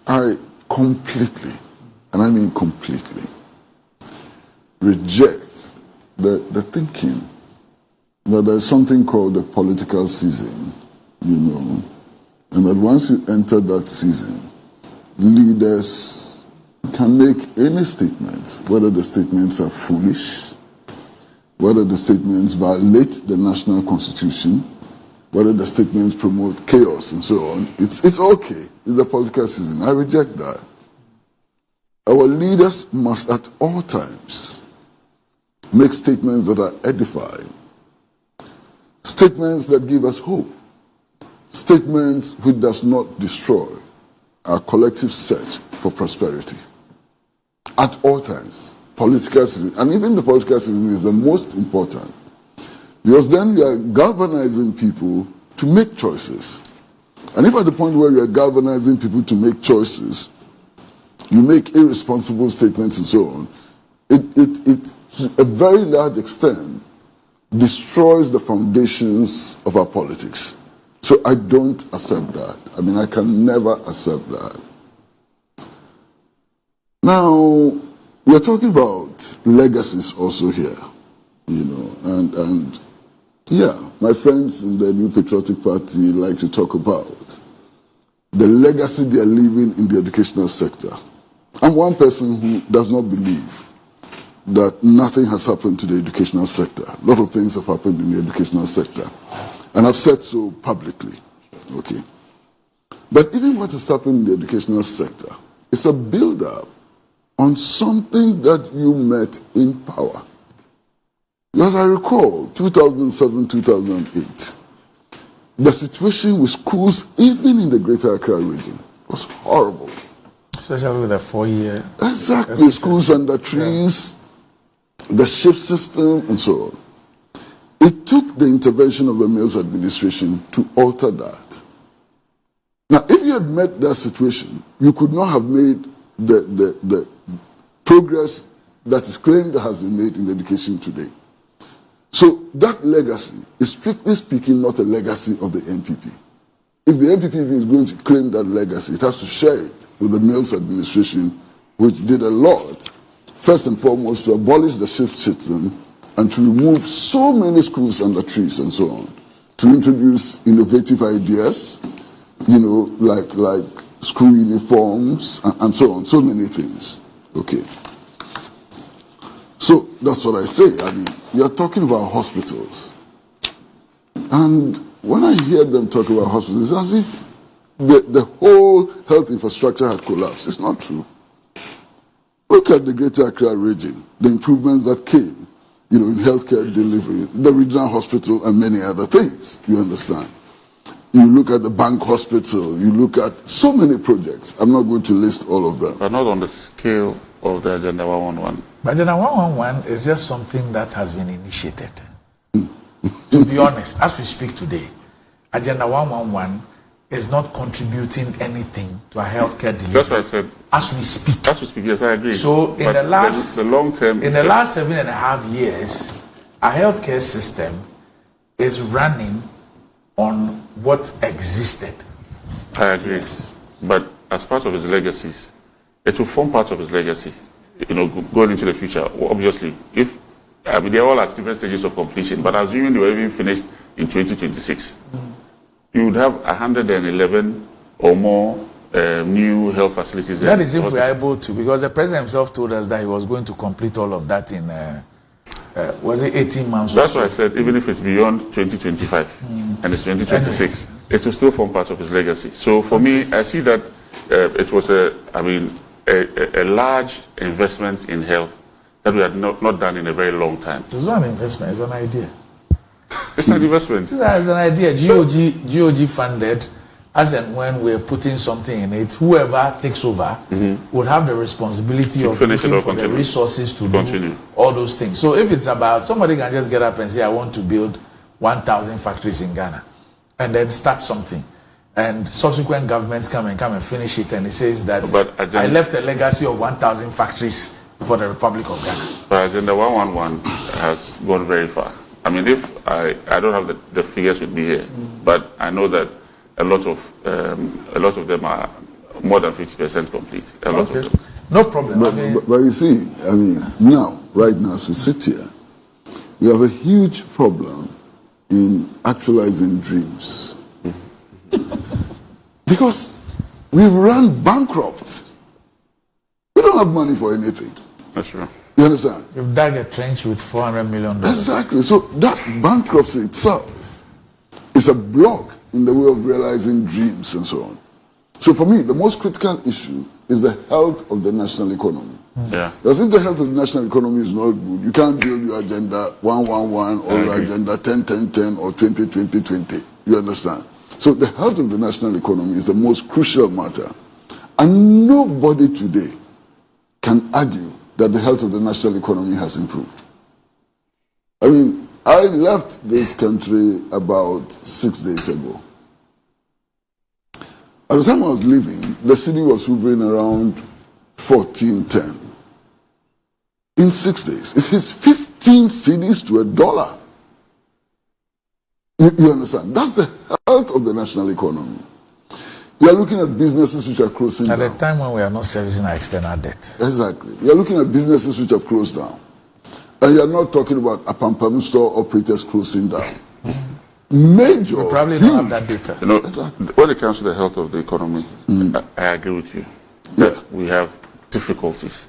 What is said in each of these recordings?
I completely, and I mean completely, reject the thinking that there's something called the political season, and that once you enter that season, leaders can make any statements, whether the statements are foolish, whether the statements violate the national constitution, whether the statements promote chaos and so on. It's okay. It's a political season. I reject that. Our leaders must at all times make statements that are edifying, statements that give us hope, statements which does not destroy our collective search for prosperity. At all times, political season, and even the political season is the most important, because then we are galvanizing people to make choices. And if at the point where you are galvanizing people to make choices, you make irresponsible statements and so on, it to a very large extent destroys the foundations of our politics. So I don't accept that. I mean, I can never accept that. Now, we're talking about legacies also here, and yeah, my friends in the New Patriotic Party like to talk about the legacy they are leaving in the educational sector. I'm one person who does not believe that nothing has happened to the educational sector. A lot of things have happened in the educational sector, and I've said so publicly, okay? But even what has happened in the educational sector is a build-up on something that you met in power. As I recall, 2007, 2008, the situation with schools, even in the Greater Accra region, was horrible. Especially with the 4-year. Exactly, schools under trees, the shift system, and so on. It took the intervention of the Mills administration to alter that. Now, if you had met that situation, you could not have made the progress that is claimed that has been made in education today. So that legacy is, strictly speaking, not a legacy of the NPP. If the NPP is going to claim that legacy, it has to share it with the Mills administration, which did a lot, first and foremost, to abolish the shift system and to remove so many schools under trees and so on, to introduce innovative ideas, like school uniforms and so on, so many things. Okay. So that's what I say. I mean, you're talking about hospitals. And when I hear them talk about hospitals, it's as if the whole health infrastructure had collapsed. It's not true. Look at the Greater Accra region, the improvements that came, in healthcare delivery, the regional hospital, and many other things, you understand. You look at the bank hospital, you look at so many projects. I'm not going to list all of them. But not on the scale of the Agenda 111. But Agenda 111 is just something that has been initiated. To be honest, as we speak today, Agenda 111 is not contributing anything to a healthcare delivery. That's what I said. As we speak. As we speak, yes, I agree. So in the last long term, in the last 7.5 years, our healthcare system is running on what existed. I agree. Yes. But as part of his legacies, it will form part of his legacy, going into the future. Obviously, they're all at different stages of completion, but assuming they were even finished in 2026, you would have 111 or more new health facilities. That is if we are able to, because the president himself told us that he was going to complete all of that in, was it 18 months? That's why I said, even if it's beyond 2025 and it's 2026, it will still form part of his legacy. So for me, I see that it was a large investment in health that we had not done in a very long time. It's not an investment, it's an idea. It's an investment. It's an idea. GOG funded, as and when we're putting something in it, whoever takes over would have the responsibility of looking for the resources to do all those things. So if it's about, somebody can just get up and say, I want to build 1,000 factories in Ghana, and then start something. And subsequent governments come and finish it, and it says that I left a legacy of 1,000 factories for the Republic of Ghana. But Agenda 111 has gone very far. I mean, if I don't have the figures with me here, but I know that a lot of them are more than 50% complete. A lot of them. No problem. But you see, now, right now, as we sit here, we have a huge problem in actualizing dreams. Because we've run bankrupt. We don't have money for anything. That's true. You understand? You've dug a trench with $400 million. Exactly. So that bankruptcy itself is a block in the way of realizing dreams and so on. So for me, the most critical issue is the health of the national economy. Yeah. Because if the health of the national economy is not good, you can't build your agenda 1-1-1 or your agenda 10-10-10 or 20-20-20. You understand? So the health of the national economy is the most crucial matter. And nobody today can argue that the health of the national economy has improved. I mean, I left this country about 6 days ago. At the time I was leaving, the city was hovering around 14.10. In 6 days, it is 15 cedis to $1. You understand? That's the health of the national economy. You are looking at businesses which are closing down. At a time when we are not servicing our external debt. Exactly. You are looking at businesses which have closed down. And you are not talking about a Pampamu store operators closing down. Major. We probably don't have that data. You know, when it comes to the health of the economy, I agree with you that we have difficulties.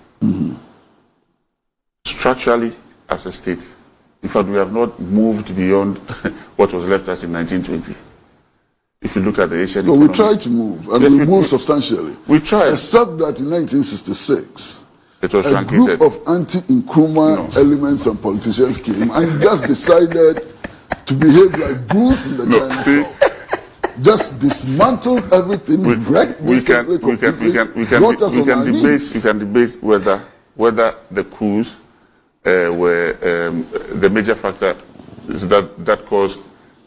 Structurally, as a state, in fact, we have not moved beyond what was left us in 1920. If you look at the Asian economy. We tried to move, and we moved substantially. We tried. Except that in 1966, it was a group of anti-Nkrumah elements and politicians came and just decided to behave like bulls in the Chinese South. Just dismantled everything, wrecked we can debate whether the coups were the major factor that caused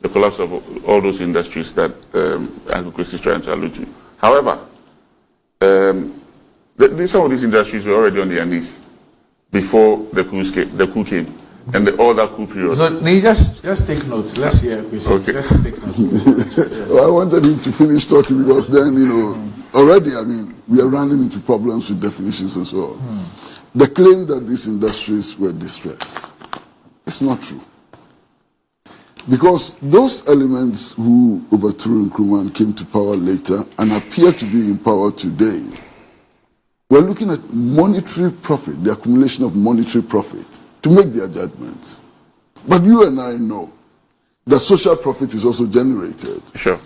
the collapse of all those industries that Kwesi is trying to allude to. However, some of these industries were already on their knees before the coup came. And all that coup period. So, just take notes. Let's hear Kwesi. Okay. Let's take notes. Well, I wanted him to finish talking because then, already, we are running into problems with definitions and so on. The claim that these industries were distressed, it's not true. Because those elements who overthrew Nkrumah and came to power later and appear to be in power today, we're looking at monetary profit, the accumulation of monetary profit, to make their judgments. But you and I know that social profit is also generated. Sure,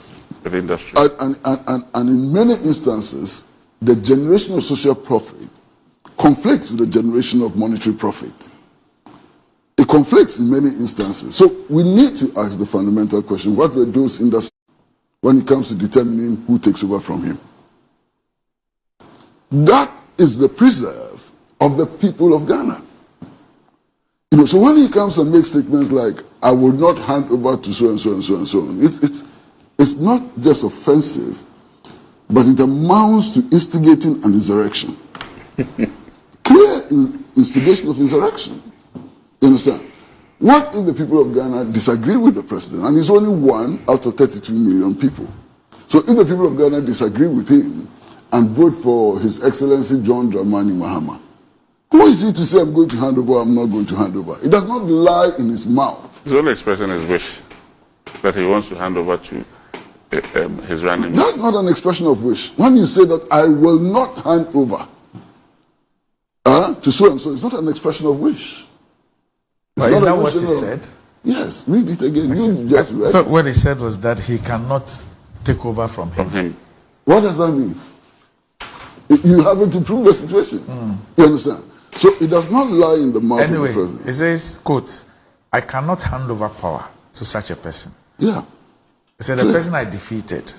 with industry. And in many instances, the generation of social profit conflicts with the generation of monetary profit. It conflicts in many instances. So we need to ask the fundamental question, what were those industries when it comes to determining who takes over from him? That is the preserve of the people of Ghana. So when he comes and makes statements like, I will not hand over to so and so and so and so on, it's not just offensive, but it amounts to instigating an insurrection. Clear instigation of insurrection. You understand? What if the people of Ghana disagree with the president? And he's only one out of 32 million people. So if the people of Ghana disagree with him and vote for His Excellency John Dramani Mahama, who is he to say I'm going to hand over, I'm not going to hand over? It does not lie in his mouth. He's only expressing his wish that he wants to hand over to his running. That's not an expression of wish. When you say that I will not hand over to so and so, it's not an expression of wish. Is that what he said? Yes, read it again. You just read. So what he said was that he cannot take over from him. What does that mean? You haven't improved the situation. You understand? So it does not lie in the mouth of the president. He says, quote, I cannot hand over power to such a person. Yeah. He said, the person I defeated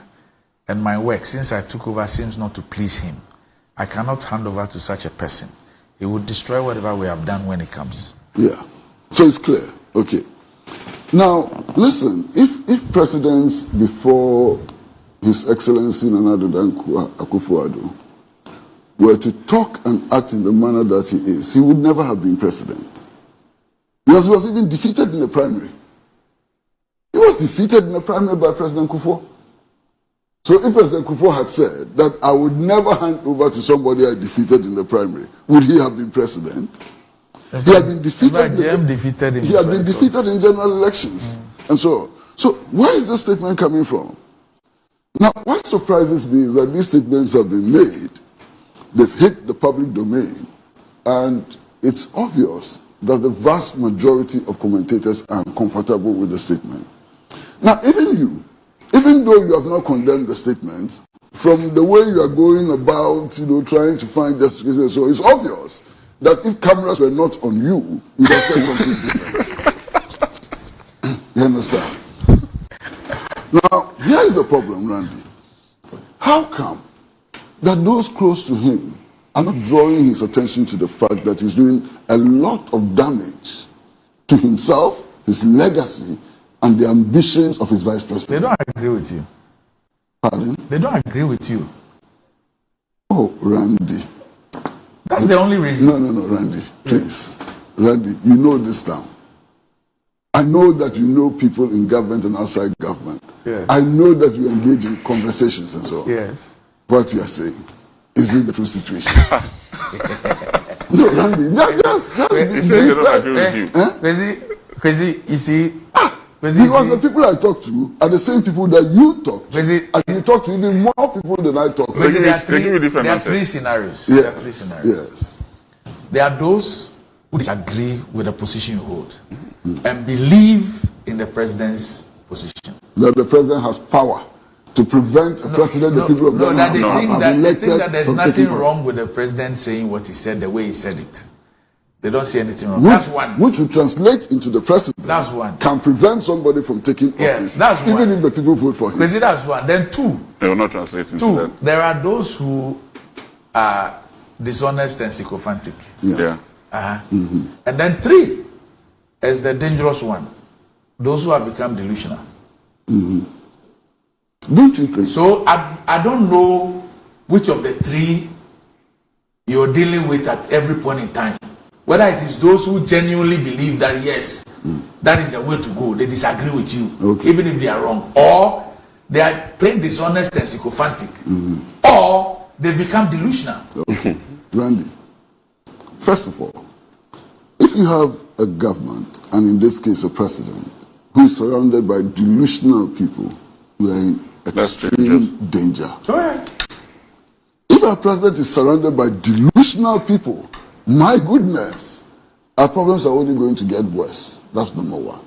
and my work since I took over seems not to please him. I cannot hand over to such a person. He would destroy whatever we have done when he comes. Yeah. So it's clear. Okay. Now, listen, if presidents before His Excellency Nana Akuffo Addo were to talk and act in the manner that he is, he would never have been president. Because he was even defeated in the primary. He was defeated in the primary by President Kufuor. So if President Akuffo had said that I would never hand over to somebody I defeated in the primary, would he have been president? He had been defeated. He had been defeated in general elections, and so where is this statement coming from? Now, what surprises me is that these statements have been made. They've hit the public domain, and it's obvious that the vast majority of commentators are uncomfortable with the statement. Now, even though you have not condemned the statements, from the way you are going about, trying to find justification, so it's obvious that if cameras were not on you, you would have said something different. You understand? Now, here is the problem, Randy. How come that those close to him are not drawing his attention to the fact that he's doing a lot of damage to himself, his legacy, and the ambitions of his vice president? They don't agree with you. Pardon? They don't agree with you. Oh, Randy. That's the only reason. No, Randy, please. Randy, you know this now. I know that you know people in government and outside government. Yes. I know that you engage in conversations and so on. Yes. What you are saying, is it the true situation? No, Randy, just Kwesi, you see, because the people I talk to are the same people that you talk to. And you talk to even more people than I talk to. There are three scenarios. Yes. There are three scenarios. Yes. There are those who disagree with the position you hold and believe in the president's position. That the president has power to prevent a president, the people of Ghana they think that there's nothing wrong with the president saying what he said the way he said it. They don't see anything wrong. That's one. Which will translate into the president. That's one. Can prevent somebody from taking office. That's one. Even if the people vote for him. That's one. Then two. They will not translate into two. that. There are those who are dishonest and sycophantic. Yeah. And then three is the dangerous one. Those who have become delusional. Don't you think? So I don't know which of the three you're dealing with at every point in time. Whether it is those who genuinely believe that yes, that is the way to go, they disagree with you, even if they are wrong, or they are plain dishonest and sycophantic, or they become delusional. Okay, Randy. First of all, if you have a government, and in this case a president, who is surrounded by delusional people who are in extreme danger. If our president is surrounded by delusional people, my goodness, our problems are only going to get worse. That's number one.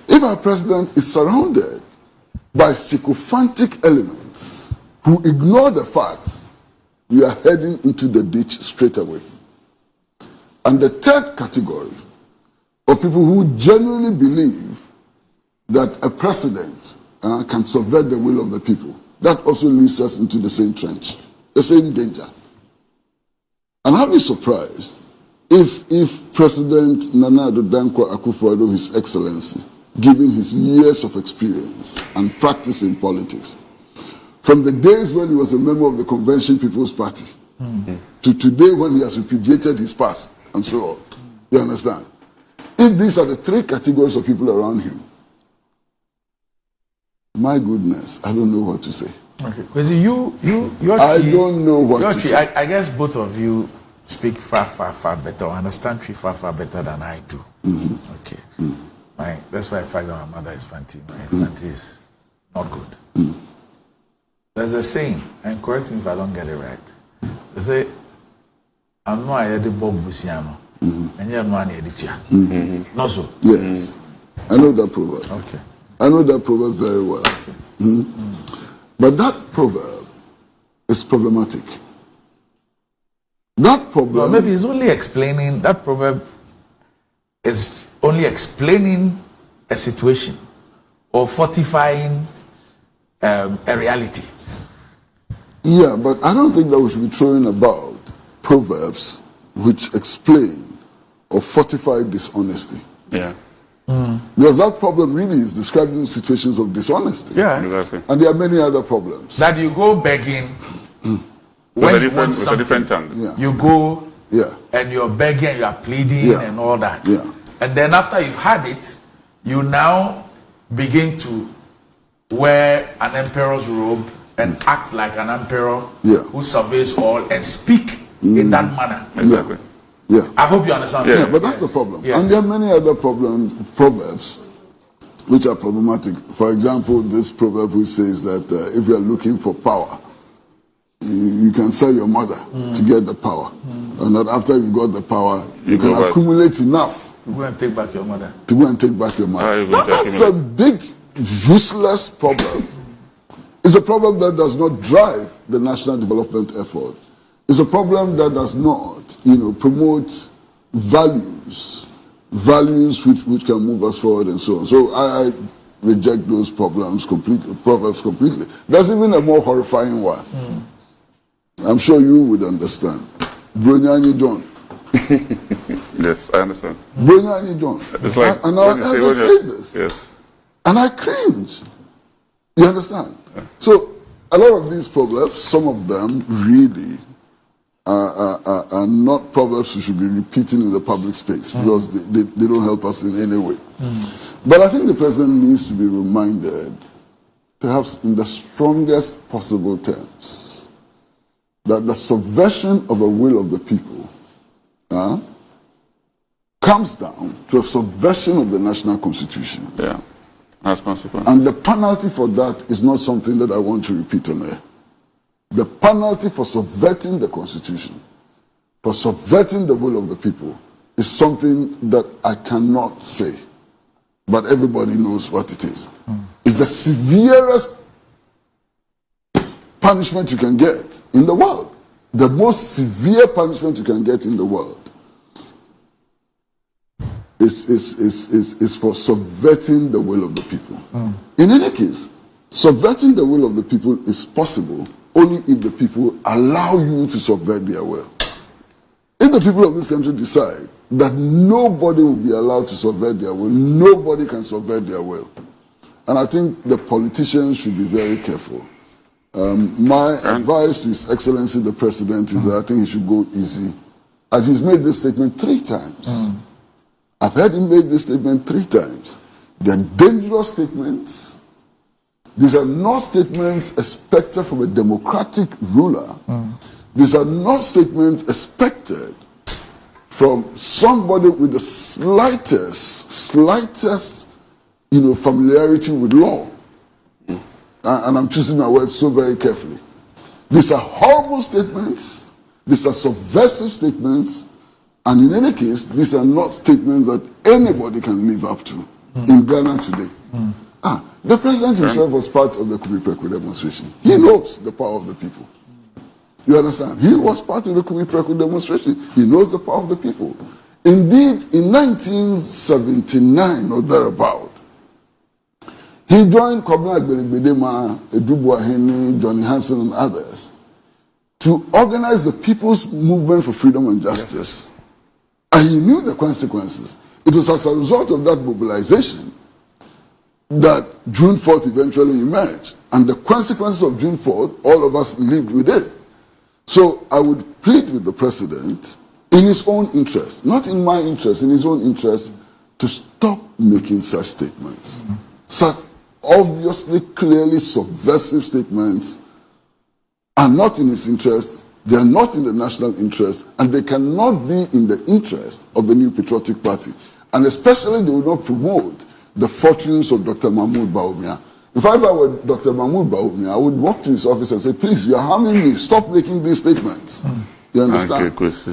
If our president is surrounded by sycophantic elements who ignore the facts, we are heading into the ditch straight away. And the third category of people who genuinely believe that a president can subvert the will of the people, that also leads us into the same trench, the same danger. And I'll be surprised if President Nana Addo Dankwa Akuffo Addo, His Excellency, given his years of experience and practice in politics, from the days when he was a member of the Convention People's Party to today when he has repudiated his past and so on. You understand? If these are the three categories of people around him, my goodness, I don't know what to say. Okay, because you're I don't know what to say. I guess both of you speak far better, or understand tree far better than I do. Okay. That's why I fact that my mother is Fanti. My Fanti is not good. There's a saying, and correct me if I don't get it right. They say, I'm not a Bob Busiano, and you're not a Editia. Not so? Yes. I know that proverb. Okay. I know that proverb very well. Okay. But that proverb is problematic. That proverb... Well, maybe it's only explaining, that proverb is only explaining a situation or fortifying a reality. Yeah, but I don't think that we should be throwing about proverbs which explain or fortify dishonesty. Yeah. Because that problem really is describing situations of dishonesty. Yeah. Exactly. And there are many other problems. That you go begging With a different tongue. Yeah. You go Yeah. and you're begging, you are pleading and all that. Yeah. And then after you've had it, you now begin to wear an emperor's robe and act like an emperor who surveys all and speak in that manner. Exactly. Yeah. I hope you understand. Yeah, but that's the problem. Yes. And there are many other proverbs which are problematic. For example, this proverb which says that if you are looking for power, you can sell your mother to get the power. And that after you've got the power, you can accumulate enough to go and take back your mother. To go and take back your mother. That's a big, useless proverb. It's a proverb that does not drive the national development effort. It's a problem that does not, promote values which can move us forward and so on. So I reject those proverbs completely. There's even a more horrifying one. I'm sure you would understand. Bronyani John. Yes, I understand. Bronyani John. It's like and I said this. Yes. And I cringe. You understand? Yeah. So a lot of these proverbs, some of them really are not proverbs we should be repeating in the public space because they don't help us in any way. But I think the president needs to be reminded, perhaps in the strongest possible terms, that the subversion of the will of the people comes down to a subversion of the national constitution. Yeah, as consequence. And the penalty for that is not something that I want to repeat on air. The penalty for subverting the constitution, for subverting the will of the people, is something that I cannot say, but everybody knows what it is. It's the severest punishment you can get in the world. The most severe punishment you can get in the world is for subverting the will of the people. In any case, subverting the will of the people is possible only if the people allow you to subvert their will. If the people of this country decide that nobody will be allowed to subvert their will, nobody can subvert their will. And I think the politicians should be very careful. My advice to His Excellency the President is that I think he should go easy. And he's made this statement 3 times. I've heard him make this statement 3 times. They're dangerous statements. These are not statements expected from a democratic ruler. These are not statements expected from somebody with the slightest, familiarity with law. And I'm choosing my words so very carefully. These are horrible statements. These are subversive statements. And in any case, these are not statements that anybody can live up to in Ghana today. The president himself was part of the Kwesi Pratt demonstration. He knows the power of the people. You understand? He was part of the Kwesi Pratt demonstration. He knows the power of the people. Indeed, in 1979 or thereabout, he joined Kobna Gbelegbedema, Edubu Ahene, Johnny Hansen and others to organize the People's Movement for Freedom and Justice. And he knew the consequences. It was as a result of that mobilization that June 4th eventually emerged. And the consequences of June 4th, all of us lived with it. So I would plead with the president, in his own interest, not in my interest, in his own interest, to stop making such statements. Such obviously, clearly subversive statements are not in his interest, they are not in the national interest, and they cannot be in the interest of the New Patriotic Party. And especially they will not promote the fortunes of Dr. Mahmoud Bawumia. If I were Dr. Mahmoud Bawumia, I would walk to his office and say, please, you are harming me. Stop making these statements. You understand? Okay,